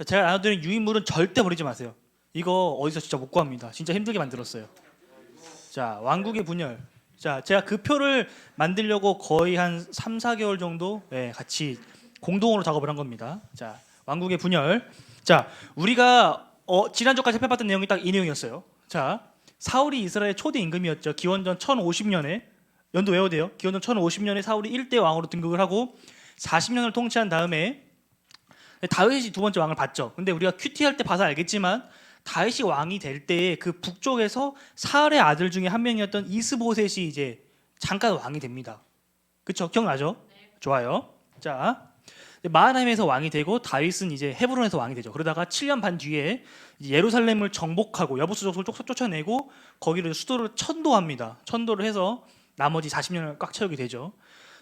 자, 제가 나눠드린 유인물은 절대 버리지 마세요. 이거 어디서 진짜 못 구합니다. 진짜 힘들게 만들었어요. 자, 왕국의 분열. 자, 제가 그 표를 만들려고 거의 한 3, 4개월 정도 같이 공동으로 작업을 한 겁니다. 자, 왕국의 분열. 자, 우리가 지난주까지 살펴봤던 내용이 딱 이 내용이었어요. 자, 사울이 이스라엘 초대 임금이었죠. 기원전 1050년에 연도 외워야 돼요. 기원전 1050년에 사울이 1대 왕으로 등극을 하고 40년을 통치한 다음에 다윗이 두 번째 왕을 봤죠. 근데 우리가 큐티할 때 봐서 알겠지만 다윗이 왕이 될 때 그 북쪽에서 사울의 아들 중에 한 명이었던 이스보셋이 이제 잠깐 왕이 됩니다. 그렇죠? 기억나죠? 네. 좋아요. 자, 마하나임에서 왕이 되고 다윗은 이제 헤브론에서 왕이 되죠. 그러다가 7년 반 뒤에 예루살렘을 정복하고 여부수 족속을 쫓아내고 거기를 수도를 천도합니다. 천도를 해서 나머지 40년을 꽉 채우게 되죠.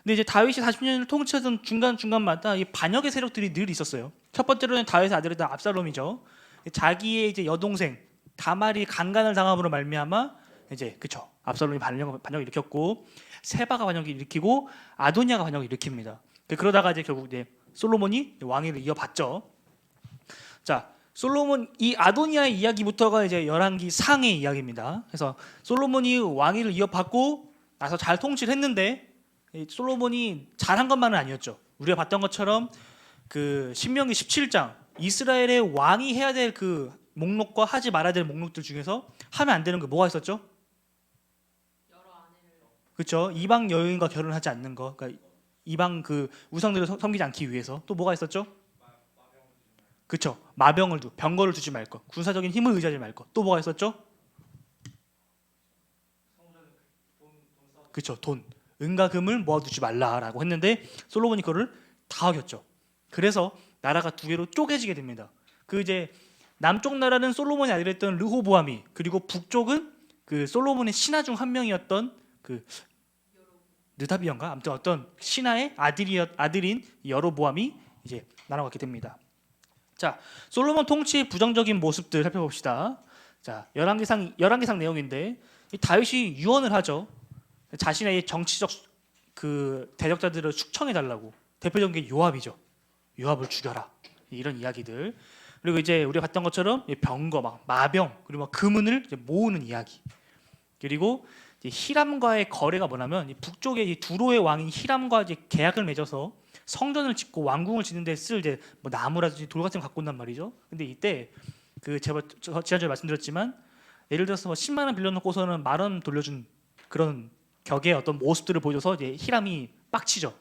근데 이제 다윗이 40년을 통치하던 중간중간마다 이 반역의 세력들이 늘 있었어요. 첫 번째로는 다윗의 아들이던 압살롬이죠. 자기의 이제 여동생 다말이 강간을 당함으로 말미암아 이제 그쵸 압살롬이 반역을 일으켰고 세바가 반역을 일으키고 아도니아가 반역을 일으킵니다. 그러다가 이제 결국 이제 솔로몬이 왕위를 이어받죠. 자, 솔로몬 이 아도니아의 이야기부터가 이제 열왕기 상의 이야기입니다. 그래서 솔로몬이 왕위를 이어받고 나서 잘 통치를 했는데 솔로몬이 잘한 것만은 아니었죠. 우리가 봤던 것처럼 그 신명기 17장 이스라엘의 왕이 해야 될 그 목록과 하지 말아야 될 목록들 중에서 하면 안 되는 게 뭐가 있었죠? 그렇죠. 이방 여인과 결혼하지 않는 거. 그러니까 이방 그 우상들을 섬기지 않기 위해서 또 뭐가 있었죠? 그렇죠. 마병을 병거를 두지 말 것. 군사적인 힘을 의지하지 말 것. 또 뭐가 있었죠? 그렇죠. 돈. 은과 금을 모아두지 말라라고 했는데 솔로몬이 그거를 다 어겼죠. 그래서 나라가 두 개로 쪼개지게 됩니다. 그 이제 남쪽 나라는 솔로몬의 아들이었던 르호보암이, 그리고 북쪽은 그 솔로몬의 신하 중 한 명이었던 그 느다비언가 아무튼 어떤 신하의 아들인 여로보암이 이제 나라가 갖게 됩니다. 자, 솔로몬 통치의 부정적인 모습들 살펴봅시다. 자, 열왕기상 내용인데 다윗이 유언을 하죠. 자신의 정치적 그 대적자들을 숙청해 달라고. 대표적인 게 요압이죠. 요압을 죽여라. 이런 이야기들. 그리고 이제 우리가 봤던 것처럼 병거 막 마병 그리고 막 금은을 이제 모으는 이야기. 그리고 이제 히람과의 거래가 뭐냐면 북쪽의 두로의 왕인 히람과 이제 계약을 맺어서 성전을 짓고 왕궁을 짓는 데 쓸 이제 뭐 나무라든지 돌 같은 거 갖고 온단 말이죠. 근데 이때 그 제가 지난주에 말씀드렸지만 예를 들어서 뭐 10만 원 빌려놓고서는 10,000원 돌려준 그런 격의 어떤 모습들을 보여줘서 이제 히람이 빡치죠.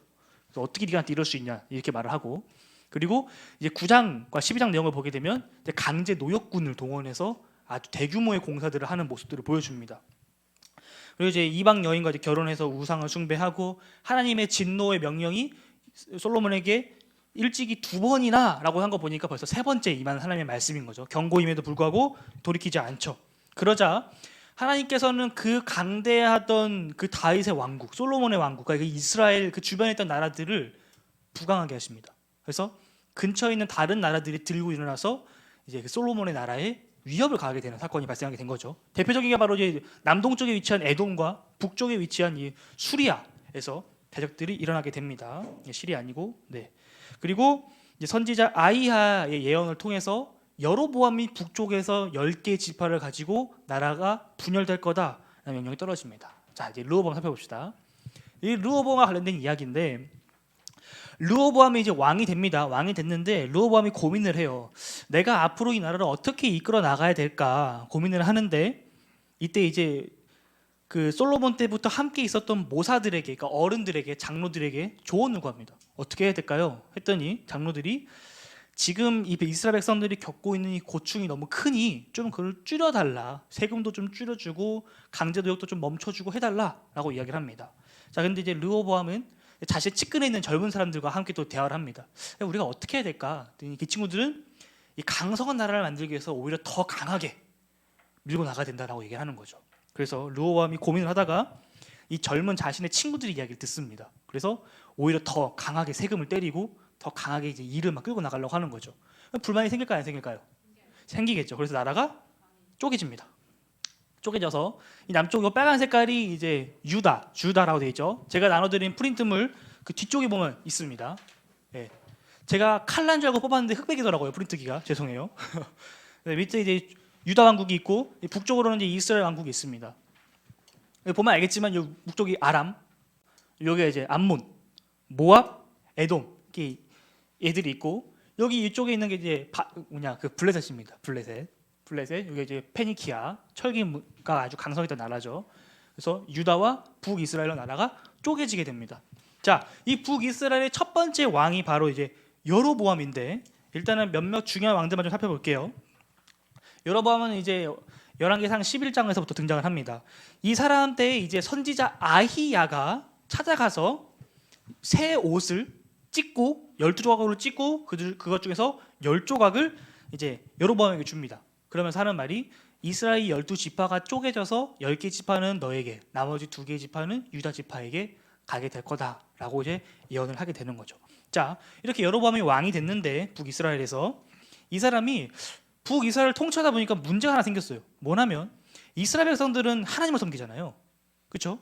그래서 어떻게 네가 나한테 이럴 수 있냐 이렇게 말을 하고, 그리고 이제 9장과 12장 내용을 보게 되면 이제 강제 노역군을 동원해서 아주 대규모의 공사들을 하는 모습들을 보여줍니다. 그리고 이제 이방 여인과 이제 결혼해서 우상을 숭배하고 하나님의 진노의 명령이 솔로몬에게 일찍이 2번이나라고 한 거 보니까 벌써 3번째 임한 하나님의 말씀인 거죠. 경고임에도 불구하고 돌이키지 않죠. 그러자 하나님께서는 그 강대하던 그 다윗의 왕국, 솔로몬의 왕국, 그러니까 이스라엘 그 주변에 있던 나라들을 부강하게 하십니다. 그래서 근처에 있는 다른 나라들이 들고 일어나서 이제 그 솔로몬의 나라에 위협을 가하게 되는 사건이 발생하게 된 거죠. 대표적인 게 바로 이제 남동쪽에 위치한 에돔과 북쪽에 위치한 이 수리아에서 대적들이 일어나게 됩니다. 시리아 아니고, 네. 그리고 이제 선지자 아이하의 예언을 통해서 여로보암이 북쪽에서 10개의 지파를 가지고 나라가 분열될 거다라는 명령이 떨어집니다. 자, 이제 르호보암 살펴봅시다. 이 르호보암과 관련된 이야기인데, 르호보암이 이제 왕이 됩니다. 왕이 됐는데 르호보암이 고민을 해요. 내가 앞으로 이 나라를 어떻게 이끌어 나가야 될까 고민을 하는데, 이때 이제 그 솔로몬 때부터 함께 있었던 모사들에게, 그러니까 어른들에게, 장로들에게 조언을 구합니다. 어떻게 해야 될까요? 했더니 장로들이 지금 이 이스라엘 백성들이 겪고 있는 이 고충이 너무 크니 좀 그걸 줄여달라. 세금도 좀 줄여주고 강제 노역도 좀 멈춰주고 해달라라고 이야기를 합니다. 자, 근데 이제 르호보암은 자신의 측근에 있는 젊은 사람들과 함께 또 대화를 합니다. 우리가 어떻게 해야 될까? 이 친구들은 이 강성한 나라를 만들기 위해서 오히려 더 강하게 밀고 나가야 된다라고 얘기를 하는 거죠. 그래서 르호보암이 고민을 하다가 이 젊은 자신의 친구들의 이야기를 듣습니다. 그래서 오히려 더 강하게 세금을 때리고 더 강하게 이제 일을 막 끌고 나가려고 하는 거죠. 불만이 생길까요, 안 생길까요? 생기겠죠. 그래서 나라가 쪼개집니다. 쪼개져서 이 남쪽 이 빨간 색깔이 이제 주다라고 되어 있죠. 제가 나눠드린 프린트물 그 뒤쪽에 보면 있습니다. 예. 제가 칼란 줄 알고 뽑았는데 흑백이더라고요. 프린트기가. 죄송해요. 네, 밑에 이제 유다 왕국이 있고 북쪽으로는 이제 이스라엘 왕국이 있습니다. 여기 보면 알겠지만 이 북쪽이 아람, 여기 이제 암몬, 모압, 에돔 이렇게 애들이 있고 여기 이쪽에 있는 게 이제 그 블레셋입니다. 블레셋 여기 이제 페니키아 철기가 아주 강성했던 나라죠. 그래서 유다와 북이스라엘 나라가 쪼개지게 됩니다. 자, 이 북이스라엘의 첫 번째 왕이 바로 이제 여로보암인데 일단은 몇몇 중요한 왕들만 좀 살펴볼게요. 여로보암은 이제 열왕기상 11장에서부터 등장을 합니다. 이 사람 때에 이제 선지자 아히야가 찾아가서 새 옷을 찢고 12조각으로 찢고 그것 중에서 10조각을 이제 여로보암에게 줍니다. 그러면서 하는 말이 이스라엘 12지파가 쪼개져서 10개 지파는 너에게 나머지 2개 지파는 유다 지파에게 가게 될 거다라고 이제 예언을 하게 되는 거죠. 자, 이렇게 여로보암이 왕이 됐는데 북이스라엘에서 이 사람이 북이스라엘을 통치하다 보니까 문제가 하나 생겼어요. 뭐냐면 이스라엘 백성들은 하나님을 섬기잖아요. 그렇죠?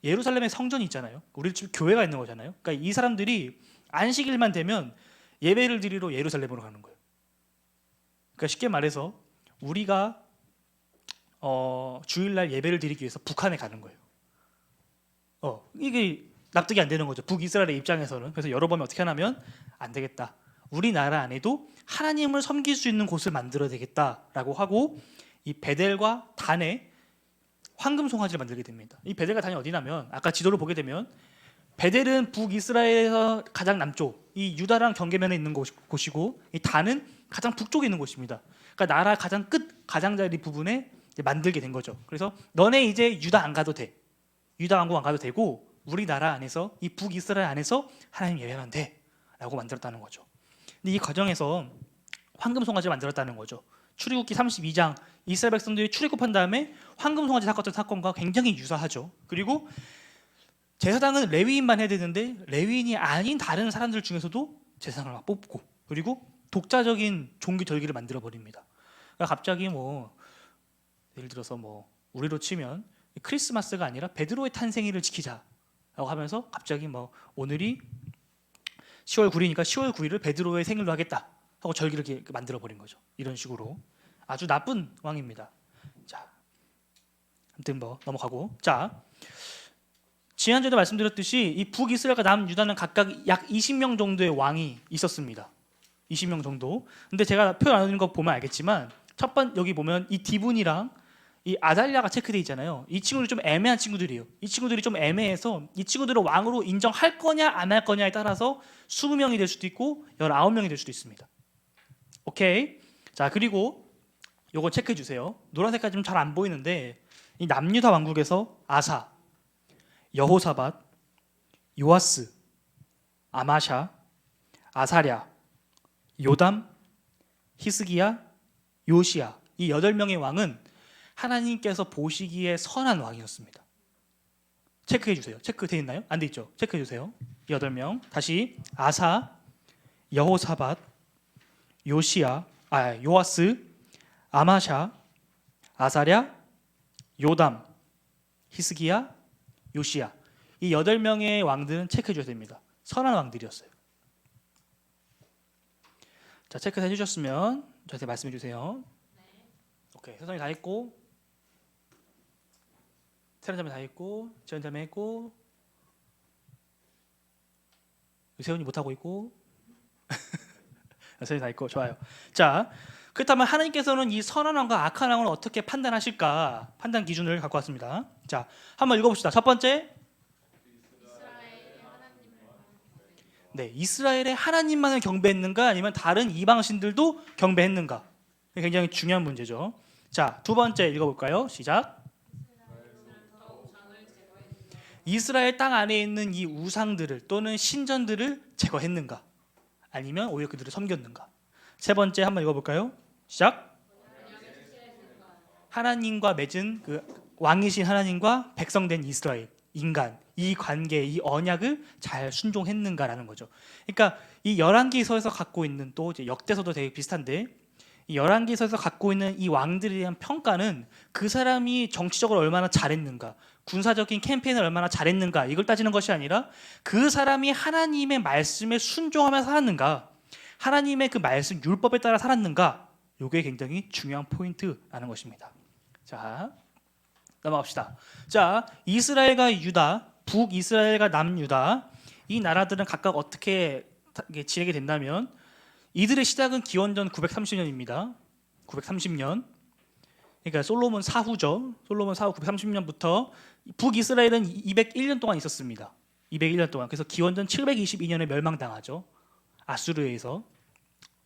예루살렘에 성전이 있잖아요. 우리 집 교회가 있는 거잖아요. 그러니까 이 사람들이 안식일만 되면 예배를 드리러 예루살렘으로 가는 거예요. 그러니까 쉽게 말해서 우리가 주일날 예배를 드리기 위해서 북한에 가는 거예요. 이게 납득이 안 되는 거죠. 북이스라엘의 입장에서는. 그래서 여로보암이 어떻게 하냐면 안 되겠다. 우리나라 안에도 하나님을 섬길 수 있는 곳을 만들어야 되겠다라고 하고 이 베델과 단에 황금 송아지를 만들게 됩니다. 이 베델과 단이 어디냐면 아까 지도를 보게 되면 베델은 북이스라엘에서 가장 남쪽, 이 유다랑 경계면에 있는 곳이고 이 단은 가장 북쪽에 있는 곳입니다. 그러니까 나라 가장 끝 가장자리 부분에 만들게 된 거죠. 그래서 너네 이제 유다 안 가도 돼. 유다 왕국 안 가도 되고 우리나라 안에서 이 북이스라엘 안에서 하나님 예배하면 돼라고 만들었다는 거죠. 근데 이 과정에서 황금 송아지를 만들었다는 거죠. 출애굽기 32장 이스라엘 백성들이 출애굽한 다음에 황금 송아지 사건의 사건과 굉장히 유사하죠. 그리고 제사장은 레위인만 해야 되는데 레위인이 아닌 다른 사람들 중에서도 제사장을 막 뽑고 그리고 독자적인 종교 절기를 만들어 버립니다. 그러니까 갑자기 뭐 예를 들어서 뭐 우리로 치면 크리스마스가 아니라 베드로의 탄생일을 지키자라고 하면서 갑자기 뭐 오늘이 10월 9일이니까 10월 9일을 베드로의 생일로 하겠다 하고 절기를 이렇게 만들어 버린 거죠. 이런 식으로 아주 나쁜 왕입니다. 자, 아무튼 뭐 넘어가고 자. 지난주에도 말씀드렸듯이 이 북이스라엘과 남유다는 각각 약 20명 정도의 왕이 있었습니다. 20명 정도. 근데 제가 표현 안 해놓은 거 보면 알겠지만 첫 번 여기 보면 이 디분이랑 이 아달랴가 체크돼 있잖아요. 이 친구들이 좀 애매한 친구들이에요. 이 친구들이 좀 애매해서 이 친구들을 왕으로 인정할 거냐 안 할 거냐에 따라서 20명이 될 수도 있고 19명이 될 수도 있습니다. 오케이. 자, 그리고 요거 체크해 주세요. 노란색까지 좀 잘 안 보이는데 이 남유다 왕국에서 아사, 여호사밧, 요아스, 아마샤, 아사랴, 요담, 히스기야, 요시야 이 8명의 왕은 하나님께서 보시기에 선한 왕이었습니다. 체크해 주세요. 체크돼 있나요? 안 돼 있죠? 체크해 주세요. 8명 다시 아사, 여호사밧, 요아스, 아마샤, 아사랴, 요담, 히스기야, 요시야 이 8명의 왕들은 체크해 줘야 됩니다. 선한 왕들이었어요. 자, 체크 해주셨으면 저한테 말씀해 주세요. 오케이, 세상이 다 했고 세련자매 다 했고 지연자매 했고 세훈이 못하고 있고 세훈이 다 했고 좋아요. 자, 그렇다면 하나님께서는 이 선한 왕과 악한 왕을 어떻게 판단하실까? 판단 기준을 갖고 왔습니다. 자, 한번 읽어봅시다. 첫 번째, 네, 이스라엘의 하나님만을 경배했는가 아니면 다른 이방 신들도 경배했는가? 굉장히 중요한 문제죠. 자, 두 번째 읽어볼까요? 시작. 이스라엘 땅 안에 있는 이 우상들을 또는 신전들을 제거했는가? 아니면 오히려 그들을 섬겼는가? 세 번째 한번 읽어볼까요? 시작. 하나님과 맺은 그 왕이신 하나님과 백성된 이스라엘 인간 이 관계 이 언약을 잘 순종했는가라는 거죠. 그러니까 이 열왕기서에서 갖고 있는 또 이제 역대서도 되게 비슷한데 이 열왕기서에서 갖고 있는 이 왕들에 대한 평가는 그 사람이 정치적으로 얼마나 잘했는가, 군사적인 캠페인을 얼마나 잘했는가 이걸 따지는 것이 아니라 그 사람이 하나님의 말씀에 순종하며 살았는가, 하나님의 그 말씀 율법에 따라 살았는가? 이게 굉장히 중요한 포인트라는 것입니다. 자, 넘어갑시다. 자, 이스라엘과 유다, 북이스라엘과 남유다 이 나라들은 각각 어떻게 지내게 된다면 이들의 시작은 기원전 930년입니다. 930년. 그러니까 솔로몬 사후죠. 솔로몬 사후 930년부터 북이스라엘은 201년 동안 있었습니다. 201년 동안. 그래서 기원전 722년에 멸망당하죠. 아수르에 의해서.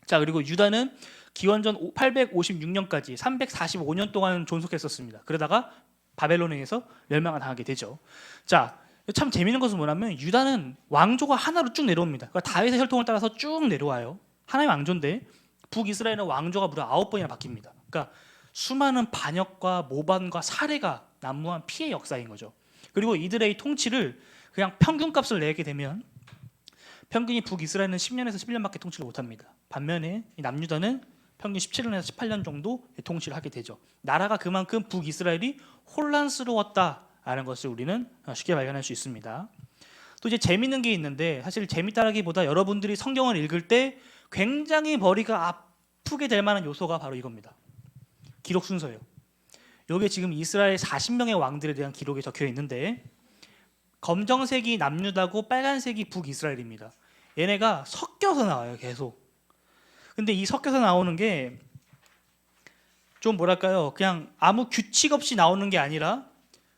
자, 그리고 유다는 기원전 856년까지 345년 동안 존속했었습니다. 그러다가 바벨론에 의해서 멸망을 당하게 되죠. 자, 참 재미있는 것은 뭐냐면 유다는 왕조가 하나로 쭉 내려옵니다. 그러니까 다윗의 혈통을 따라서 쭉 내려와요. 하나의 왕조인데 북이스라엘은 왕조가 무려 9번이나 바뀝니다. 그러니까 수많은 반역과 모반과 살해가 난무한 피해 역사인 거죠. 그리고 이들의 통치를 그냥 평균값을 내게 되면 평균이 북이스라엘은 10년에서 11년밖에 통치를 못합니다. 반면에 남유다는 평균 17년에서 18년 정도 통치를 하게 되죠. 나라가 그만큼 북이스라엘이 혼란스러웠다라는 것을 우리는 쉽게 발견할 수 있습니다. 또 이제 재밌는 게 있는데 사실 재밌다라기보다 여러분들이 성경을 읽을 때 굉장히 머리가 아프게 될 만한 요소가 바로 이겁니다. 기록 순서예요. 여기에 지금 이스라엘 40명의 왕들에 대한 기록이 적혀 있는데 검정색이 남유다고 빨간색이 북이스라엘입니다. 얘네가 섞여서 나와요, 계속. 근데 이 섞여서 나오는 게 좀 뭐랄까요? 그냥 아무 규칙 없이 나오는 게 아니라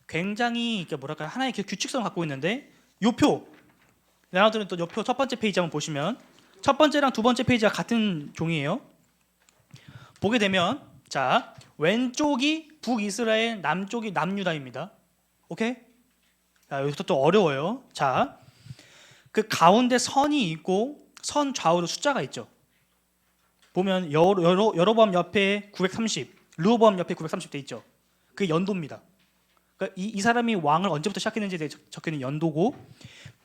굉장히 뭐랄까요? 하나의 규칙성을 갖고 있는데 요 표, 여러분들은 또 요 표 첫 번째 페이지 한번 보시면 첫 번째랑 두 번째 페이지가 같은 종이에요. 보게 되면 자, 왼쪽이 북이스라엘, 남쪽이 남유다입니다. 오케이? 자, 여기서 또 어려워요. 자, 그 가운데 선이 있고 선 좌우로 숫자가 있죠. 보면 여로보암 옆에 930, 르호보암 옆에 930 돼 있죠. 그게 연도입니다. 그러니까 이 사람이 왕을 언제부터 시작했는지에 대해 적혀있는 연도고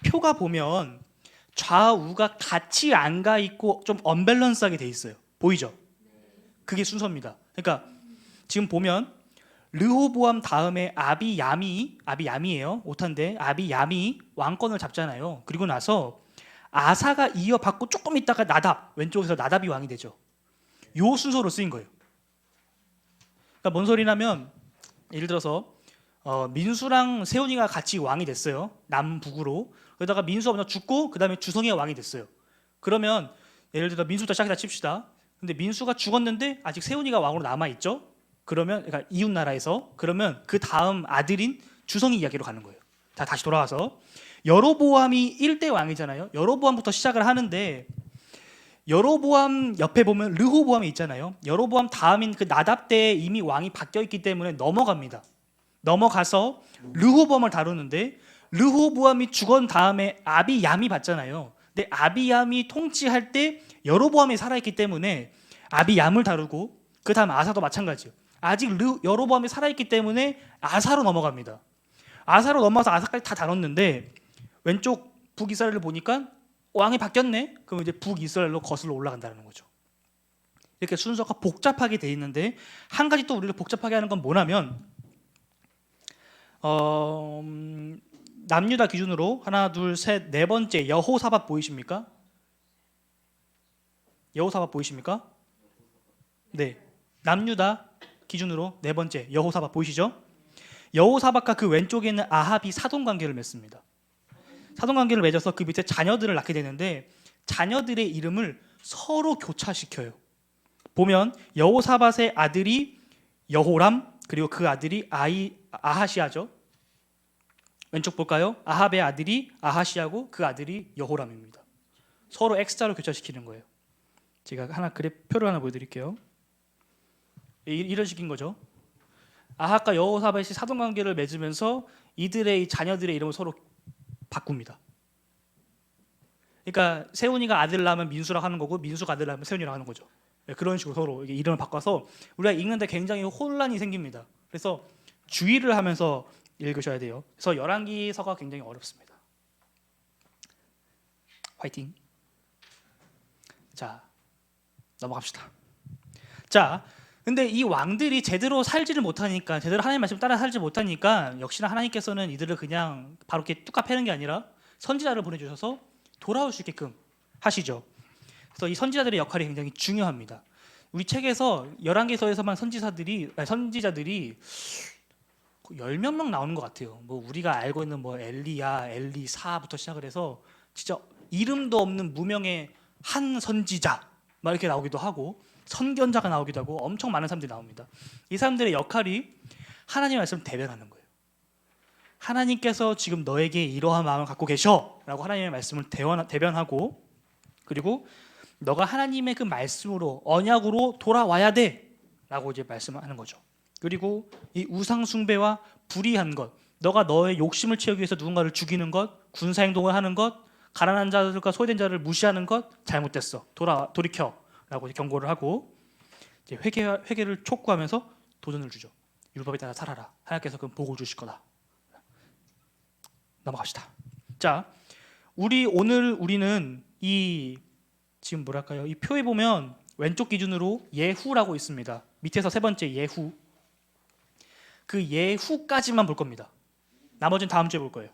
표가 보면 좌우가 같이 안 가 있고 좀 언밸런스하게 돼 있어요. 보이죠? 그게 순서입니다. 그러니까 지금 보면 르호보암 다음에 아비야미예요. 오탄데 아비야미 왕권을 잡잖아요. 그리고 나서 아사가 이어받고 조금 있다가 나답, 왼쪽에서 나답이 왕이 되죠. 요 순서로 쓰인 거예요. 그러니까 뭔 소리냐면 예를 들어서 민수랑 세훈이가 같이 왕이 됐어요. 남북으로. 그러다가 민수가 먼저 죽고 그 다음에 주성이가 왕이 됐어요. 그러면 예를 들어 민수부터 시작이다 칩시다. 근데 민수가 죽었는데 아직 세훈이가 왕으로 남아있죠. 그러면 그러니까 이웃 나라에서 그러면 그 다음 아들인 주성이 이야기로 가는 거예요. 다시 돌아와서 여로보암이 1대 왕이잖아요. 여로보암부터 시작을 하는데 여로보암 옆에 보면 르호보암이 있잖아요. 여로보암 다음인 그 나답 때에 이미 왕이 바뀌어 있기 때문에 넘어갑니다. 넘어가서 르호보암을 다루는데 르호보암이 죽은 다음에 아비야미 봤잖아요. 근데 아비야미 통치할 때 여로보암이 살아있기 때문에 아비얌을 다루고 그 다음 아사도 마찬가지예요. 아직 여로보암이 살아있기 때문에 아사로 넘어갑니다. 아사로 넘어가서 아사까지 다 다뤘는데 왼쪽 북이스라엘을 보니까 왕이 바뀌었네. 그럼 이제 북이스라엘로 거슬러 올라간다는 거죠. 이렇게 순서가 복잡하게 돼 있는데 한 가지 또 우리를 복잡하게 하는 건 뭐냐면 남유다 기준으로 하나, 둘, 셋, 네 번째 여호사밧 보이십니까? 여호사밧 보이십니까? 네, 남유다 기준으로 네 번째 여호사밧 보이시죠? 여호사밧과 그 왼쪽에 있는 아합이 사돈관계를 맺습니다. 사돈관계를 맺어서 그 밑에 자녀들을 낳게 되는데 자녀들의 이름을 서로 교차시켜요. 보면 여호사밧의 아들이 여호람, 그리고 그 아들이 아하시아죠. 왼쪽 볼까요? 아합의 아들이 아하시아고 그 아들이 여호람입니다. 서로 X자로 교차시키는 거예요. 제가 하나 표를 하나 보여드릴게요. 이런 식인 거죠. 아합과 여호사밧이 사돈관계를 맺으면서 이들의 자녀들의 이름을 서로 바꿉니다. 그러니까 세훈이가 아들 낳으면 민수라고 하는 거고 민수가 아들 낳으면 세훈이라고 하는 거죠. 그런 식으로 서로 이름을 바꿔서 우리가 읽는데 굉장히 혼란이 생깁니다. 그래서 주의를 하면서 읽으셔야 돼요. 그래서 열왕기서가 굉장히 어렵습니다. 화이팅. 자, 넘어갑시다. 자, 근데 이 왕들이 제대로 살지를 못하니까, 제대로 하나님 말씀 따라 살지 못하니까 역시나 하나님께서는 이들을 그냥 바로 이렇게 뚝 패는 게 아니라 선지자를 보내주셔서 돌아올 수 있게끔 하시죠. 그래서 이 선지자들의 역할이 굉장히 중요합니다. 우리 책에서 11개서에서만 선지자들이 10몇 명 나오는 것 같아요. 뭐 우리가 알고 있는 뭐 엘리야, 엘리사부터 시작을 해서 진짜 이름도 없는 무명의 한 선지자 막 이렇게 나오기도 하고 선견자가 나오기도 하고 엄청 많은 사람들이 나옵니다. 이 사람들의 역할이 하나님의 말씀을 대변하는 거예요. 하나님께서 지금 너에게 이러한 마음을 갖고 계셔라고 하나님의 말씀을 대변하고, 그리고 너가 하나님의 그 말씀으로 언약으로 돌아와야 돼라고 이제 말씀하는 거죠. 그리고 이 우상 숭배와 불의한 것, 너가 너의 욕심을 채우기 위해서 누군가를 죽이는 것, 군사 행동을 하는 것, 가난한 자들과 소외된 자를 무시하는 것 잘못됐어. 돌이켜라고 경고를 하고 이제 회개를 촉구하면서 도전을 주죠. 율법에 따라 살아라. 하나님께서 그 복을 주실 거다. 넘어갑시다. 자, 우리는 이 지금 뭐랄까요? 이 표에 보면 왼쪽 기준으로 예후라고 있습니다. 밑에서 세 번째 예후. 그 예후까지만 볼 겁니다. 나머지는 다음 주에 볼 거예요.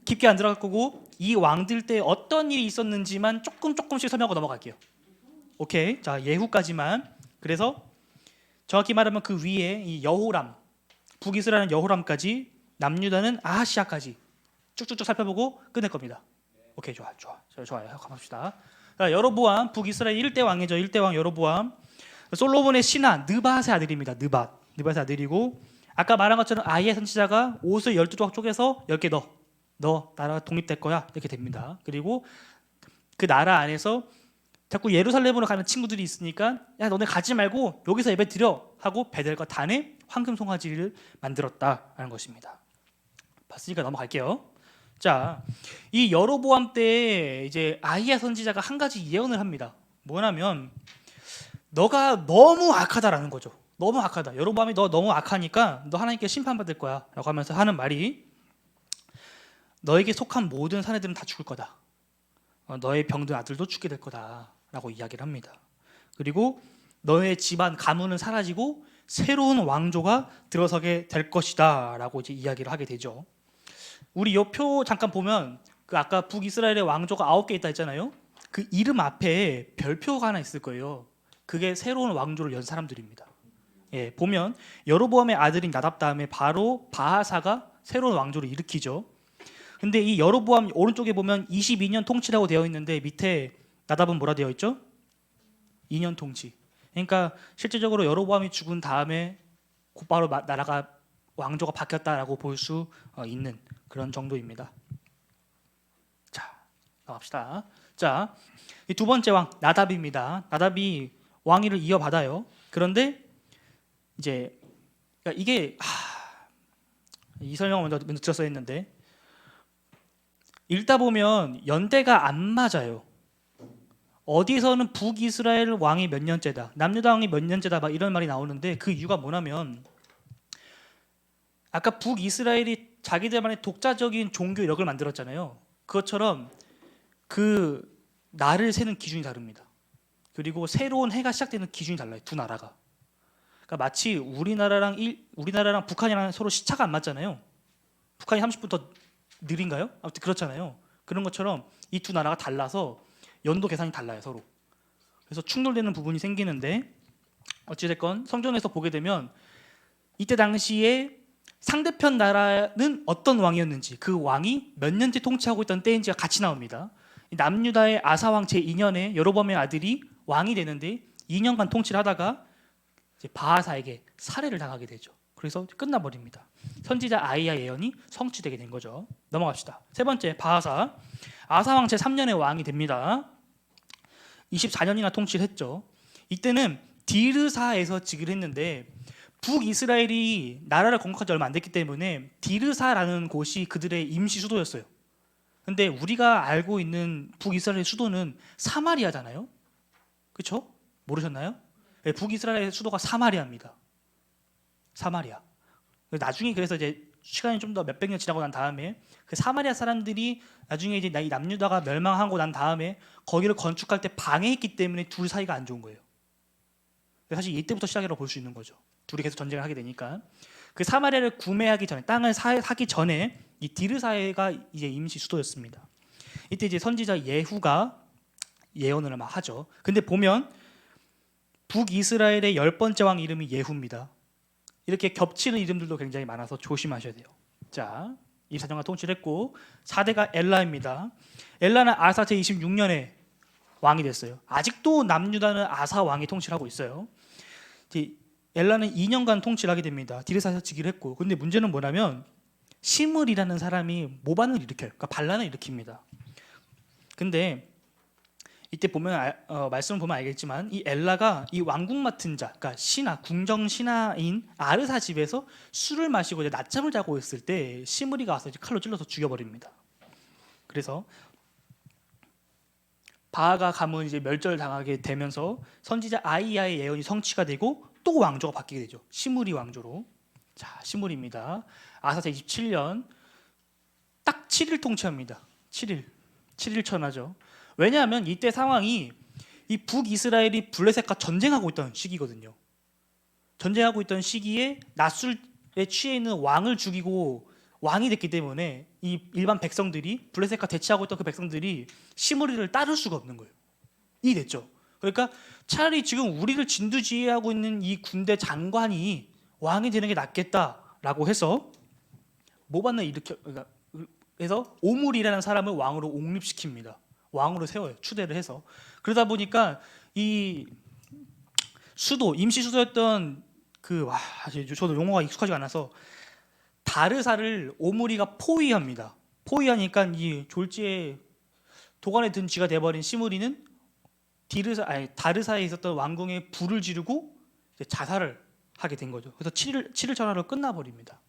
깊게 안 들어갈 거고 이 왕들 때 어떤 일이 있었는지만 조금씩 설명하고 넘어갈게요. 오케이. 자, 예후까지만. 그래서 정확히 말하면 그 위에 이 여호람, 북이스라엘은 여호람까지, 남유다는 아하시아까지 쭉쭉쭉 살펴보고 끝낼 겁니다. 오케이, 좋아요. 가봅시다. 여로보암, 북이스라엘 1대 왕이죠. 1대 왕 여로보암. 솔로몬의 신하 느밧의 아들입니다. 느밧의 아들이고, 아까 말한 것처럼 아이의 선지자가 옷을 12조각 쪼개서 10개 너 나라가 독립될 거야 이렇게 됩니다. 그리고 그 나라 안에서 자꾸 예루살렘으로 가는 친구들이 있으니까 야 너네 가지 말고 여기서 예배 드려 하고 베델과 단에 황금 송아지를 만들었다라는 것입니다. 봤으니까 넘어갈게요. 자, 이 여로보암 때 이제 아히야 선지자가 한 가지 예언을 합니다. 뭐냐면 너가 너무 악하다라는 거죠. 너무 악하다. 여로보암이 너 너무 악하니까 너 하나님께 심판받을 거야 라고 하면서 하는 말이, 너에게 속한 모든 사내들은 다 죽을 거다. 너의 병든 아들도 죽게 될 거다 라고 이야기를 합니다. 그리고 너의 집안 가문은 사라지고 새로운 왕조가 들어서게 될 것이다 라고 이제 이야기를 하게 되죠. 우리 이 표 잠깐 보면 그 아까 북이스라엘의 왕조가 9개 있다 했잖아요. 그 이름 앞에 별표가 하나 있을 거예요. 그게 새로운 왕조를 연 사람들입니다. 예, 보면 여로보암의 아들인 나답 다음에 바로 바하사가 새로운 왕조를 일으키죠. 근데 이 여로보암 오른쪽에 보면 22년 통치라고 되어 있는데 밑에 나답은 뭐라 되어 있죠? 2년 통치. 그러니까 실제적으로 여로보암이 죽은 다음에 곧바로 나라가 왕조가 바뀌었다라고 볼 수 있는 그런 정도입니다. 자, 나갑시다. 자, 이 두 번째 왕 나답입니다. 나답이 왕위를 이어받아요. 그런데 이제 그러니까 이게 이 설명을 먼저 들었어야 했는데, 읽다 보면 연대가 안 맞아요. 어디서는 북이스라엘 왕이 몇 년째다, 남유다 왕이 몇 년째다 막 이런 말이 나오는데 그 이유가 뭐냐면 아까 북이스라엘이 자기들만의 독자적인 종교 역을 만들었잖아요. 그것처럼 그 날을 세는 기준이 다릅니다. 그리고 새로운 해가 시작되는 기준이 달라요. 두 나라가. 그러니까 마치 우리나라랑 북한이랑 서로 시차가 안 맞잖아요. 북한이 30분 더 느린가요? 아무튼 그렇잖아요. 그런 것처럼 이 두 나라가 달라서 연도 계산이 달라요, 서로. 그래서 충돌되는 부분이 생기는데, 어찌됐건 성경에서 보게 되면 이때 당시에 상대편 나라는 어떤 왕이었는지, 그 왕이 몇 년째 통치하고 있던 때인지가 같이 나옵니다. 남유다의 아사왕 제2년에 여로보암의 아들이 왕이 되는데 2년간 통치를 하다가 이제 바하사에게 살해를 당하게 되죠. 그래서 끝나버립니다. 선지자 아히야 예언이 성취되게 된 거죠. 넘어갑시다. 세 번째, 바하사. 아사왕 제3년에 왕이 됩니다. 24년이나 통치를 했죠. 이때는 디르사에서 즉위를 했는데 북이스라엘이 나라를 건국한 지 얼마 안 됐기 때문에 디르사라는 곳이 그들의 임시 수도였어요. 근데 우리가 알고 있는 북이스라엘의 수도는 사마리아잖아요. 그렇죠? 모르셨나요? 네, 북이스라엘의 수도가 사마리아입니다. 사마리아. 나중에 그래서 이제 시간이 좀 더 몇백 년 지나고 난 다음에 그 사마리아 사람들이 나중에 이제 이 남유다가 멸망하고 난 다음에 거기를 건축할 때 방해했기 때문에 둘 사이가 안 좋은 거예요. 사실 이때부터 시작이라고 볼 수 있는 거죠. 둘이 계속 전쟁을 하게 되니까. 그 사마리아를 구매하기 전에, 땅을 사기 전에 이 디르사가 이제 임시 수도였습니다. 이때 이제 선지자 예후가 예언을 막 하죠. 근데 보면 북이스라엘의 10번째 왕 이름이 예후입니다. 이렇게 겹치는 이름들도 굉장히 많아서 조심하셔야 돼요. 자, 24년간 통치를 했고 4대가 엘라입니다. 엘라는 아사 제26년에 왕이 됐어요. 아직도 남유다는 아사 왕이 통치를 하고 있어요. 엘라는 2년간 통치를 하게 됩니다. 디르사에서 즉위를 했고, 근데 문제는 뭐냐면 시므리라는 사람이 모반을 일으켜요. 그러니까 반란을 일으킵니다. 근데 이때 보면 말씀을 보면 알겠지만 이 엘라가 이 왕궁 맡은 자, 그러니까 신하, 궁정 신하인 아르사 집에서 술을 마시고 이제 낮잠을 자고 있을 때 시므리가 와서 이제 칼로 찔러서 죽여버립니다. 그래서 바하가 가문 이제 멸절당하게 되면서 선지자 아이야의 예언이 성취가 되고 또 왕조가 바뀌게 되죠. 시므리 왕조로. 자, 시므리입니다. 아사제 27년 딱 7일 통치합니다. 7일 천하죠. 왜냐하면 이때 상황이 이 북이스라엘이 블레셋과 전쟁하고 있던 시기거든요. 전쟁하고 있던 시기에 낮술에 취해 있는 왕을 죽이고 왕이 됐기 때문에 이 일반 백성들이 블레셋과 대치하고 있던 그 백성들이 시므리를 따를 수가 없는 거예요. 이 됐죠. 그러니까 차라리 지금 우리를 진두지휘하고 있는 이 군대 장관이 왕이 되는 게 낫겠다라고 해서 모반을 해서 오므리라는 사람을 왕으로 옹립시킵니다. 왕으로 세워요. 추대를 해서. 그러다 보니까 이 수도, 임시 수도였던 저도 용어가 익숙하지가 않아서 다르사를 오므리가 포위합니다. 포위하니까 이 졸지에 도관에 든 쥐가 돼버린 시므리는 다르사에 있었던 왕궁에 불을 지르고 이제 자살을 하게 된 거죠. 그래서 7일 전하로 끝나버립니다.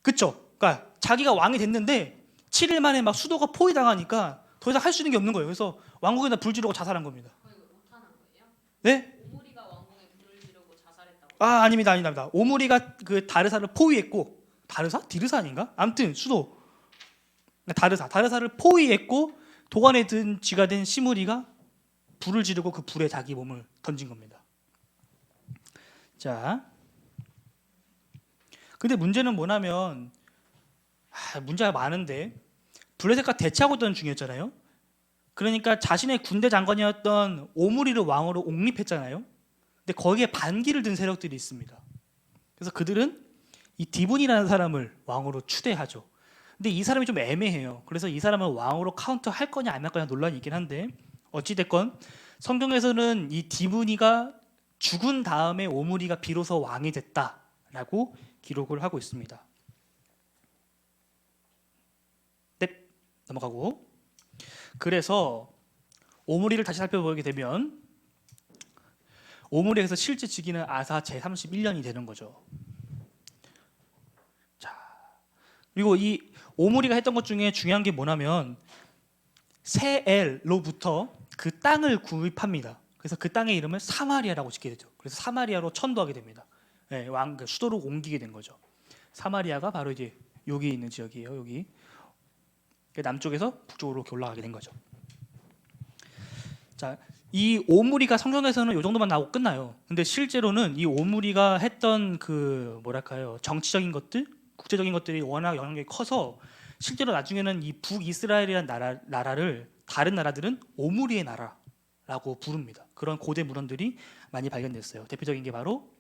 그쵸? 그러니까 자기가 왕이 됐는데 7일 만에 막 수도가 포위당하니까 더 이상 할 수 있는 게 없는 거예요. 그래서 왕궁에다 불 지르고 자살한 겁니다. 오탄한 거예요? 네? 오므리가 왕궁에 불을 지르고 자살했다고? 아닙니다. 오므리가 그 다르사를 포위했고, 디르사 아닌가? 아무튼 수도 다르사를 포위했고 도관에 든 쥐가 된 시므리가 불을 지르고 그 불에 자기 몸을 던진 겁니다. 자, 근데 문제는 뭐냐면 문제가 많은데 블레셋과 대치하고 있던 중이었잖아요. 그러니까 자신의 군대 장관이었던 오므리를 왕으로 옹립했잖아요. 근데 거기에 반기를 든 세력들이 있습니다. 그래서 그들은 이 디분이라는 사람을 왕으로 추대하죠. 근데 이 사람이 좀 애매해요. 그래서 이 사람을 왕으로 카운터 할 거냐 안 할 거냐 논란이 있긴 한데 어찌 됐건 성경에서는 이 디분이가 죽은 다음에 오므리가 비로소 왕이 됐다라고 기록을 하고 있습니다. 네, 넘어가고. 그래서 오므리를 다시 살펴보게 되면 오므리에서 실제 즉위는 아사 제31년이 되는 거죠. 자, 그리고 이 오므리가 했던 것 중에 중요한 게 뭐냐면 세엘로부터 그 땅을 구입합니다. 그래서 그 땅의 이름을 사마리아라고 짓게 되죠. 그래서 사마리아로 천도하게 됩니다. 네, 수도로 옮기게 된 거죠. 사마리아가 바로 이제 여기 있는 지역이에요. 여기 남쪽에서 북쪽으로 이렇게 올라가게 된 거죠. 자, 이 오므리가 성경에서는 이 정도만 나오고 끝나요. 근데 실제로는 이 오므리가 했던 그 뭐랄까요, 정치적인 것들, 국제적인 것들이 워낙 영향력이 커서 실제로 나중에는 이 북이스라엘이라는 나라를 다른 나라들은 오므리의 나라라고 부릅니다. 그런 고대 문헌들이 많이 발견됐어요. 대표적인 게 바로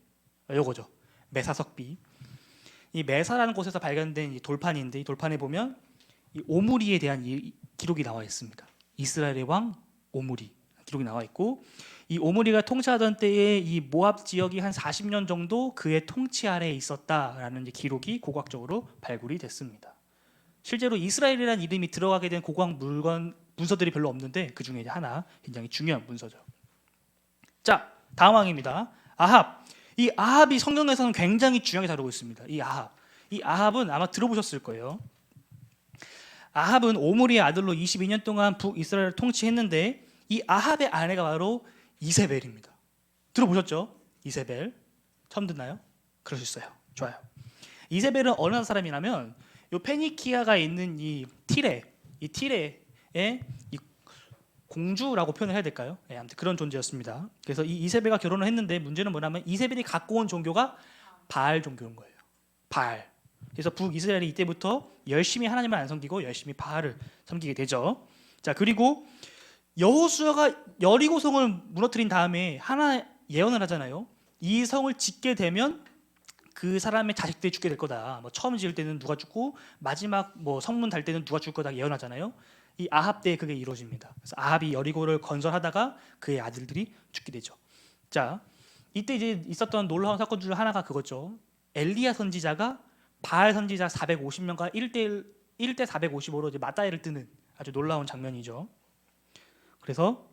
이거죠. 메사석비. 이 메사라는 곳에서 발견된 이 돌판인데 이 돌판에 보면 이 오므리에 대한 기록이 나와 있습니다. 이스라엘의 왕 오므리 기록이 나와 있고, 이 오므리가 통치하던 때에 이 모압 지역이 한 40년 정도 그의 통치 아래에 있었다라는 기록이 고고학적으로 발굴이 됐습니다. 실제로 이스라엘이라는 이름이 들어가게 된 고고학 문서들이 별로 없는데 그 중에 하나 굉장히 중요한 문서죠. 자, 다음 왕입니다. 아합. 이 아합이 성경에서는 굉장히 중요하게 다루고 있습니다. 이 아합은 아마 들어보셨을 거예요. 아합은 오므리의 아들로 22년 동안 북이스라엘을 통치했는데 이 아합의 아내가 바로 이세벨입니다. 들어보셨죠? 이세벨 처음 듣나요? 그러셨어요. 좋아요. 이세벨은 어느 사람이냐면 요 페니키아가 있는 이 티레의 이 공주라고 표현을 해야 될까요? 네, 아무튼 그런 존재였습니다. 그래서 이 이세벨과 결혼을 했는데 문제는 뭐냐면 이세벨이 갖고 온 종교가 바알 종교인 거예요. 바알. 그래서 북이스라엘이 이때부터 열심히 하나님을 안 섬기고 열심히 바알을 섬기게 되죠. 자, 그리고 여호수아가 여리고성을 무너뜨린 다음에 하나 예언을 하잖아요. 이 성을 짓게 되면 그 사람의 자식들이 죽게 될 거다. 뭐 처음 지을 때는 누가 죽고 마지막 뭐 성문 달 때는 누가 죽을 거다 예언하잖아요. 이 아합 때에 그게 이루어집니다. 그래서 아합이 여리고를 건설하다가 그의 아들들이 죽게 되죠. 자, 이때 이제 있었던 놀라운 사건 중 하나가 그거죠. 엘리야 선지자가 바알 선지자 450명과 1대 455로 이제 맞다이를 뜨는 아주 놀라운 장면이죠. 그래서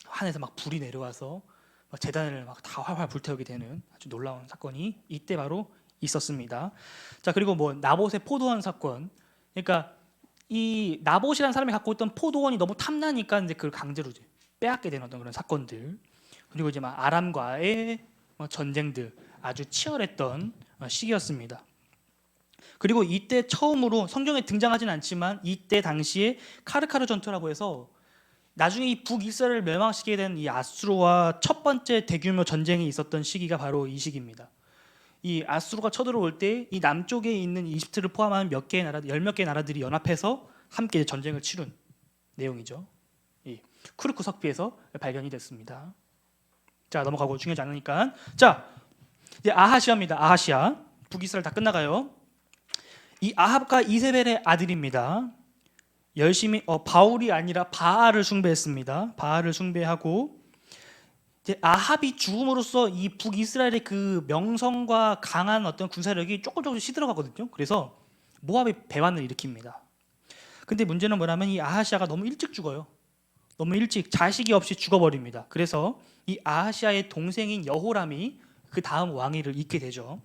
하늘에서 막 불이 내려와서 막 제단을 막 다 활활 불태우게 되는 아주 놀라운 사건이 이때 바로 있었습니다. 자, 그리고 뭐 나봇의 포도원 사건. 그러니까 이 나봇이라는 사람이 갖고 있던 포도원이 너무 탐나니까 이제 그걸 강제로 이제 빼앗게 되는 어떤 그런 사건들. 그리고 이제 막 아람과의 전쟁들 아주 치열했던 시기였습니다. 그리고 이때 처음으로 성경에 등장하진 않지만 이때 당시에 카르카르 전투라고 해서 나중에 이 북이스라엘을 멸망시키게 된 이 아수르와 첫 번째 대규모 전쟁이 있었던 시기가 바로 이 시기입니다. 이 아수르가 쳐들어올 때 이 남쪽에 있는 이집트를 포함한 몇 개의 나라, 열 몇 개의 나라들이 연합해서 함께 전쟁을 치룬 내용이죠. 이 쿠르크 석비에서 발견이 됐습니다. 자, 넘어가고 중요하지 않으니까. 자, 이제 아하시아입니다. 아하시아. 북이스라엘 다 끝나가요. 이 아합과 이세벨의 아들입니다. 열심히 바울이 아니라 바알을 숭배했습니다. 바알을 숭배하고 이제 아합이 죽음으로써 이 북이스라엘의 그 명성과 강한 어떤 군사력이 조금씩 시들어가거든요. 그래서 모압이 배반을 일으킵니다. 근데 문제는 뭐냐면 이 아하시아가 너무 일찍 죽어요. 너무 일찍 자식이 없이 죽어버립니다. 그래서 이 아하시아의 동생인 여호람이 그 다음 왕위를 잇게 되죠.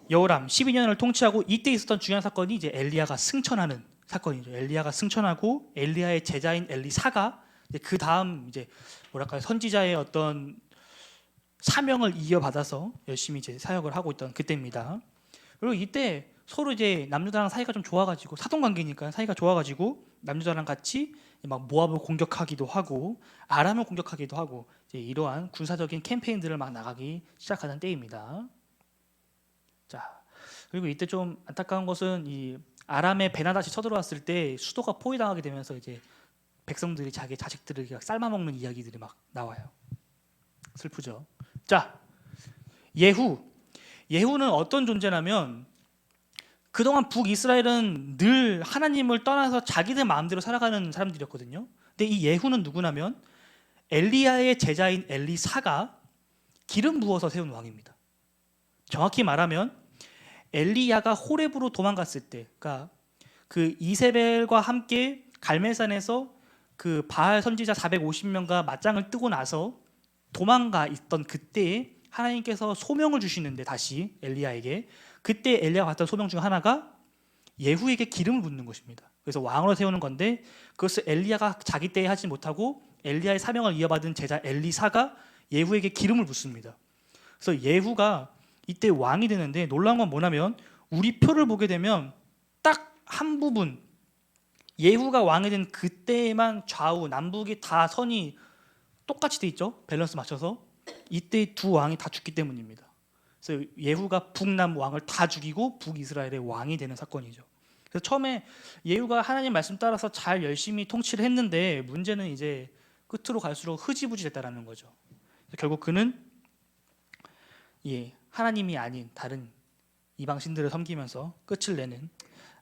여호람 12년을 통치하고 이때 있었던 중요한 사건이 이제 엘리야가 승천하는 사건이죠. 엘리야가 승천하고 엘리야의 제자인 엘리사가 그 다음 이제 뭐랄까요 선지자의 어떤 사명을 이어받아서 열심히 이제 사역을 하고 있던 그때입니다. 그리고 이때 서로 이제 남유다랑 사이가 좀 좋아가지고 사돈 관계니까 사이가 좋아가지고 남유다랑 같이 막 모압을 공격하기도 하고 아람을 공격하기도 하고 이제 이러한 군사적인 캠페인들을 막 나가기 시작하는 때입니다. 자, 그리고 이때 좀 안타까운 것은 이 아람의 베나다시 쳐들어왔을 때 수도가 포위당하게 되면서 이제 백성들이 자기 자식들을 삶아먹는 이야기들이 막 나와요. 슬프죠. 자, 예후는 어떤 존재냐면 그동안 북이스라엘은 늘 하나님을 떠나서 자기들 마음대로 살아가는 사람들이었거든요. 근데 이 예후는 누구냐면 엘리야의 제자인 엘리사가 기름 부어서 세운 왕입니다. 정확히 말하면 엘리야가 호렙으로 도망갔을 때, 그러니까 그 이세벨과 함께 갈멜산에서 그 바알 선지자 450명과 맞짱을 뜨고 나서 도망가 있던 그때에 하나님께서 소명을 주시는데 다시 엘리야에게 그때 엘리야가 받던 소명 중 하나가 예후에게 기름을 붓는 것입니다. 그래서 왕으로 세우는 건데 그것을 엘리야가 자기 때에 하지 못하고 엘리야의 사명을 이어받은 제자 엘리사가 예후에게 기름을 붓습니다. 그래서 예후가 이때 왕이 되는데 놀라운 건 뭐냐면 우리 표를 보게 되면 딱 한 부분 예후가 왕이 된 그때에만 좌우 남북이 다 선이 똑같이 돼 있죠. 밸런스 맞춰서 이때 두 왕이 다 죽기 때문입니다. 그래서 예후가 북남 왕을 다 죽이고 북이스라엘의 왕이 되는 사건이죠. 그래서 처음에 예후가 하나님 말씀 따라서 잘 열심히 통치를 했는데 문제는 이제 끝으로 갈수록 흐지부지 됐다라는 거죠. 결국 그는 하나님이 아닌 다른 이방 신들을 섬기면서 끝을 내는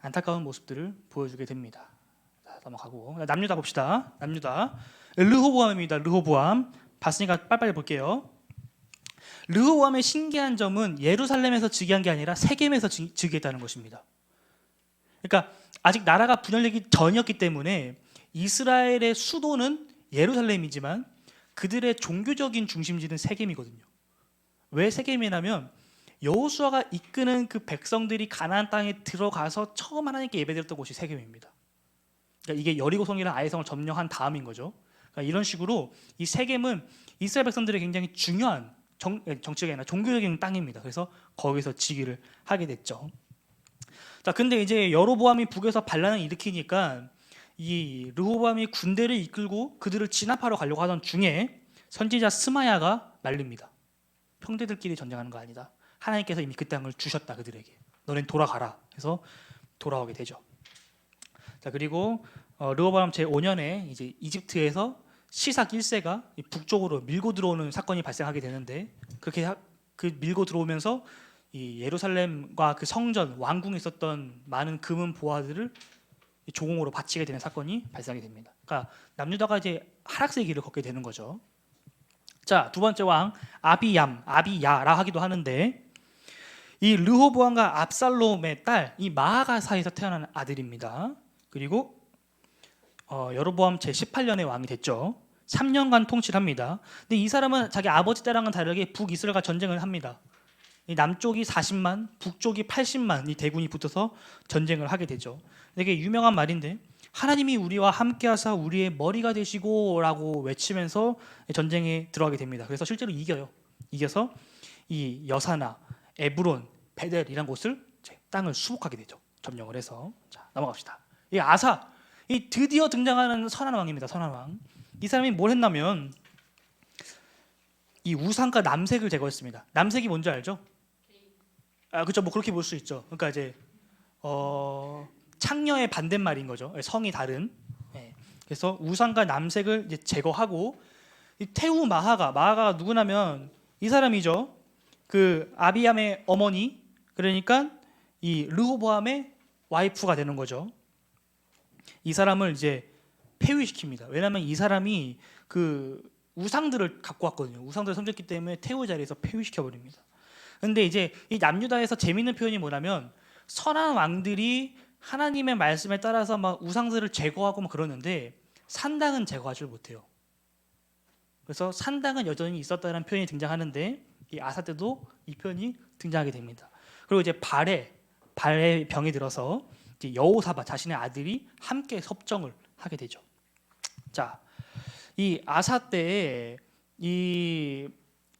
안타까운 모습들을 보여주게 됩니다. 자, 넘어가고 남유다 봅시다. 남유다 르호보암입니다. 르호보암 봤으니까 빨리빨리 볼게요. 르호보암의 신기한 점은 예루살렘에서 즉위한 게 아니라 세겜에서 즉위했다는 것입니다. 그러니까 아직 나라가 분열되기 전이었기 때문에 이스라엘의 수도는 예루살렘이지만 그들의 종교적인 중심지는 세겜이거든요. 왜 세겜이냐면 여호수아가 이끄는 그 백성들이 가나안 땅에 들어가서 처음 하나님께 예배드렸던 곳이 세겜입니다. 그러니까 이게 여리고성이라는 아이성을 점령한 다음인 거죠. 그러니까 이런 식으로 이 세겜은 이스라엘 백성들의 굉장히 중요한 정치가 아니라 종교적인 땅입니다. 그래서 거기서 즉위를 하게 됐죠. 자, 근데 이제 여로보암이 북에서 반란을 일으키니까 이 르호보암이 군대를 이끌고 그들을 진압하러 가려고 하던 중에 선지자 스마야가 말립니다. 형제들끼리 전쟁하는 거 아니다. 하나님께서 이미 그 땅을 주셨다 그들에게. 너넨 돌아가라. 해서 돌아오게 되죠. 자, 그리고 르호보암 제5년에 이제 이집트에서 시삭 1세가 북쪽으로 밀고 들어오는 사건이 발생하게 되는데 그 밀고 들어오면서 이 예루살렘과 그 성전 왕궁에 있었던 많은 금은 보화들을 조공으로 바치게 되는 사건이 발생하게 됩니다. 그러니까 남유다가 이제 하락세의 길을 걷게 되는 거죠. 자, 두 번째 왕 아비야라 하기도 하는데 이 르호보암과 압살롬의 딸 이 마아가 사이에서 태어난 아들입니다. 그리고 여로보암 제18년에 왕이 됐죠. 3년간 통치를 합니다. 근데 이 사람은 자기 아버지 때랑은 다르게 북이스라엘과 전쟁을 합니다. 이 남쪽이 40만, 북쪽이 80만 이 대군이 붙어서 전쟁을 하게 되죠. 되게 유명한 말인데 하나님이 우리와 함께하사 우리의 머리가 되시고라고 외치면서 전쟁에 들어가게 됩니다. 그래서 실제로 이겨요. 이겨서 이 여사나 에브론, 베델 이란 곳을 땅을 수복하게 되죠. 점령을 해서. 자, 넘어갑시다. 이 아사, 이 드디어 등장하는 선한 왕입니다. 선한 왕. 이 사람이 뭘 했냐면 이 우상과 남색을 제거했습니다. 남색이 뭔지 알죠? 그렇죠. 뭐 그렇게 볼 수 있죠. 그러니까 이제 창녀의 반대말인 거죠. 성이 다른. 그래서 우상과 남색을 이제 제거하고 이 태우 마하가 누구냐면 이 사람이죠. 그 아비암의 어머니, 그러니까 이 르호보암의 와이프가 되는 거죠. 이 사람을 이제 폐위시킵니다. 왜냐하면 이 사람이 그 우상들을 갖고 왔거든요. 우상들을 섬겼기 때문에 태우 자리에서 폐위시켜 버립니다. 근데 이제 이 남유다에서 재밌는 표현이 뭐냐면 선한 왕들이 하나님의 말씀에 따라서 막 우상들을 제거하고 막 그러는데 산당은 제거하지 못해요. 그래서 산당은 여전히 있었다는 표현이 등장하는데 이 아사 때도 이 표현이 등장하게 됩니다. 그리고 이제 발의 병이 들어서 이제 여호사밧 자신의 아들이 함께 섭정을 하게 되죠. 자, 이 아사 때에 이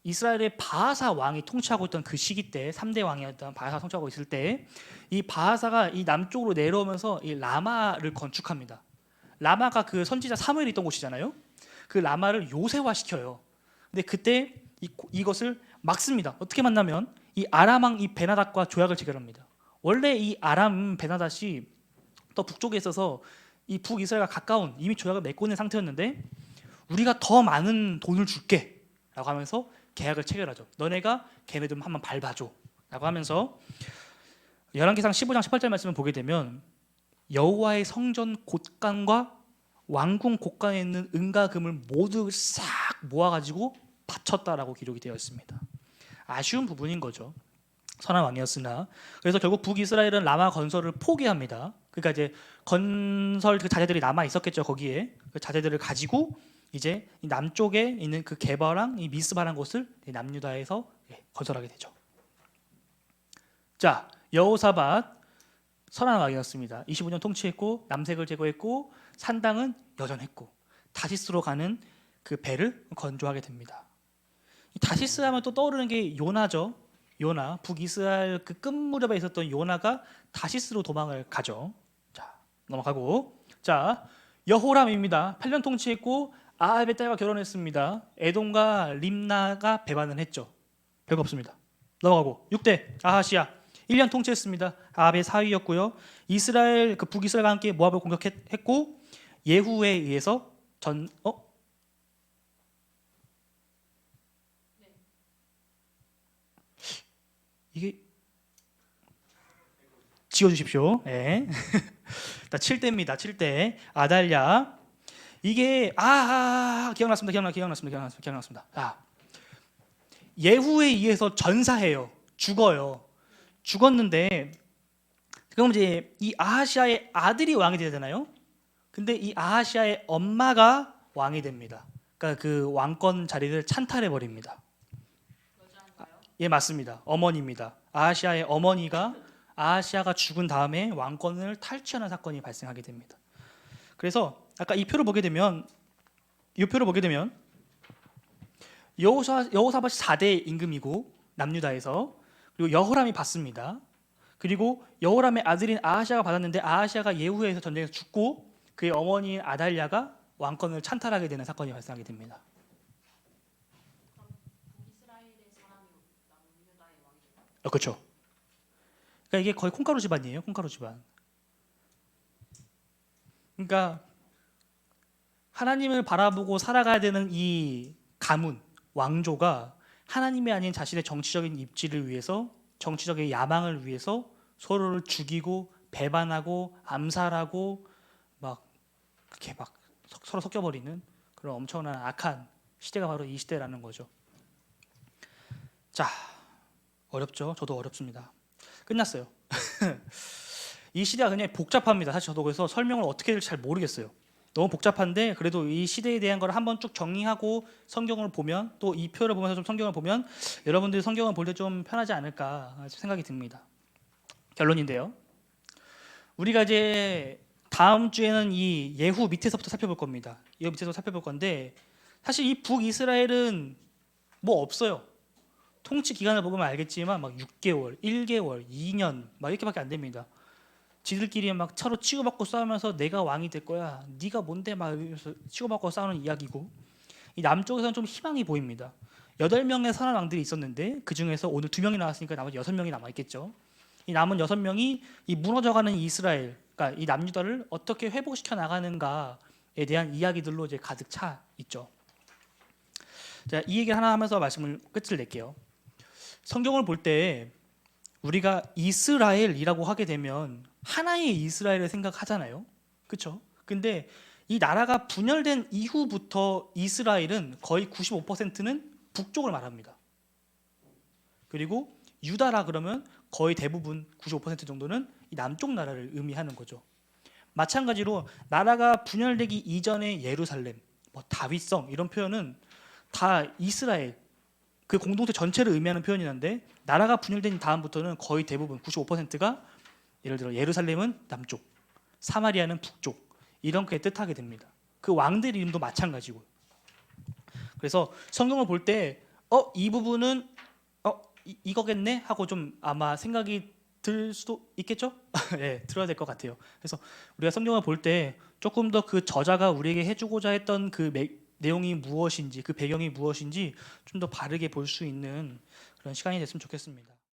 이스라엘의 바하사 왕이 통치하고 있던 그 시기 때 3대 왕이었던 바하사 통치하고 있을 때 이 바하사가 이 남쪽으로 내려오면서 이 라마를 건축합니다. 라마가 그 선지자 사무엘이 있던 곳이잖아요. 그 라마를 요새화시켜요. 근데 그때 이것을 막습니다. 어떻게 만나면 이 아람 왕 이 베나닷과 조약을 체결합니다. 원래 이 아람 베나닷이 더 북쪽에 있어서 이 북이스라엘과 가까운 이미 조약을 맺고 있는 상태였는데 우리가 더 많은 돈을 줄게 라고 하면서 계약을 체결하죠. 너네가 걔네 좀 한번 밟아줘 라고 하면서 열왕기상 15장 18절 말씀을 보게 되면 여호와의 성전 곳간과 왕궁 곳간에 있는 은과 금을 모두 싹 모아가지고 바쳤다라고 기록이 되어 있습니다. 아쉬운 부분인 거죠. 선한 왕이었으나. 그래서 결국 북이스라엘은 라마 건설을 포기합니다. 그러니까 이제 건설 그 자재들이 남아 있었겠죠. 거기에 그 자재들을 가지고 이제 남쪽에 있는 그 게바랑 이 미스바라는 곳을 남유다에서 건설하게 되죠. 자, 여호사밧 선한 왕이었습니다. 25년 통치했고 남색을 제거했고 산당은 여전했고 다시스로 가는 그 배를 건조하게 됩니다. 다시스 하면 또 떠오르는 게 요나죠. 요나, 북이스라엘 그 끝 무렵에 있었던 요나가 다시스로 도망을 가죠. 자, 넘어가고. 자, 여호람입니다. 8년 통치했고 아합의 딸과 결혼했습니다. 에돔과 림나가 배반을 했죠. 별거 없습니다. 넘어가고 6대 아하시야 1년 통치했습니다. 아합의 사위였고요. 이스라엘 그 북이스라엘과 함께 모압을 공격했고 예후에 의해서 이게 지워주십시오. 네. 7대입니다. 7대 아달랴. 이게 기억났습니다. 예후에 의해서 전사해요. 죽어요. 죽었는데 그럼 이제 이 아하시아의 아들이 왕이 되잖아요. 근데 이 아하시아의 엄마가 왕이 됩니다. 그러니까 그 왕권 자리를 찬탈해 버립니다. 여자인가요? 예, 맞습니다. 어머니입니다. 아하시아의 어머니가 아하시아가 죽은 다음에 왕권을 탈취하는 사건이 발생하게 됩니다. 그래서 아까 이 표를 보게 되면 여호사밧이 4대 임금이고 남유다에서 그리고 여호람이 받습니다. 그리고 여호람의 아들인 아하시아가 받았는데 아하시아가 예후에서 전쟁에서 죽고 그의 어머니인 아달랴가 왕권을 찬탈하게 되는 사건이 발생하게 됩니다. 그럼 북이스라엘의 사람이 남유다의 왕이 되나요? 그렇죠. 그러니까 이게 거의 콩가루 집안이에요. 콩가루 집안. 그러니까 하나님을 바라보고 살아가야 되는 이 가문, 왕조가 하나님이 아닌 자신의 정치적인 입지를 위해서, 정치적인 야망을 위해서 서로를 죽이고 배반하고 암살하고 막 그렇게 막 서로 섞여버리는 그런 엄청난 악한 시대가 바로 이 시대라는 거죠. 자, 어렵죠? 저도 어렵습니다. 끝났어요. 이 시대가 굉장히 복잡합니다. 사실 저도 그래서 설명을 어떻게 해야 될지 잘 모르겠어요. 너무 복잡한데 그래도 이 시대에 대한 걸 한번 쭉 정리하고 성경을 보면, 또 이 표를 보면서 좀 성경을 보면 여러분들이 성경을 볼 때 좀 편하지 않을까 생각이 듭니다. 결론인데요. 우리가 이제 다음 주에는 이 예후 밑에서부터 살펴볼 겁니다. 예후 밑에서 살펴볼 건데 사실 이 북이스라엘은 뭐 없어요. 통치 기간을 보면 알겠지만 막 6개월, 1개월, 2년 막 이렇게밖에 안 됩니다. 지들끼리 막 서로 치고받고 싸우면서 내가 왕이 될 거야, 네가 뭔데 막 이러면서 치고받고 싸우는 이야기고, 이 남쪽에서는 좀 희망이 보입니다. 8명의 선한 왕들이 있었는데 그 중에서 오늘 2명이 나왔으니까 나머지 6명이 남아 있겠죠. 이 남은 6명이 이 무너져가는 이스라엘, 그러니까 이 남유다를 어떻게 회복시켜 나가는가에 대한 이야기들로 이제 가득 차 있죠. 자, 이 얘기를 하나 하면서 말씀을 끝을 낼게요. 성경을 볼 때 우리가 이스라엘이라고 하게 되면 하나의 이스라엘을 생각하잖아요. 그렇죠? 근데 이 나라가 분열된 이후부터 이스라엘은 거의 95%는 북쪽을 말합니다. 그리고 유다라 그러면 거의 대부분 95% 정도는 이 남쪽 나라를 의미하는 거죠. 마찬가지로 나라가 분열되기 이전의 예루살렘, 뭐 다윗성 이런 표현은 다 이스라엘 그 공동체 전체를 의미하는 표현이는데, 나라가 분열된 다음부터는 거의 대부분 95%가 예를 들어 예루살렘은 남쪽, 사마리아는 북쪽 이렇게 뜻하게 됩니다. 그 왕들 이름도 마찬가지고. 그래서 성경을 볼 때 이 부분은 이거겠네 하고 좀 아마 생각이 들 수도 있겠죠? 네, 들어야 될 것 같아요. 그래서 우리가 성경을 볼 때 조금 더 그 저자가 우리에게 해주고자 했던 그 내용이 무엇인지, 그 배경이 무엇인지 좀 더 바르게 볼 수 있는 그런 시간이 됐으면 좋겠습니다.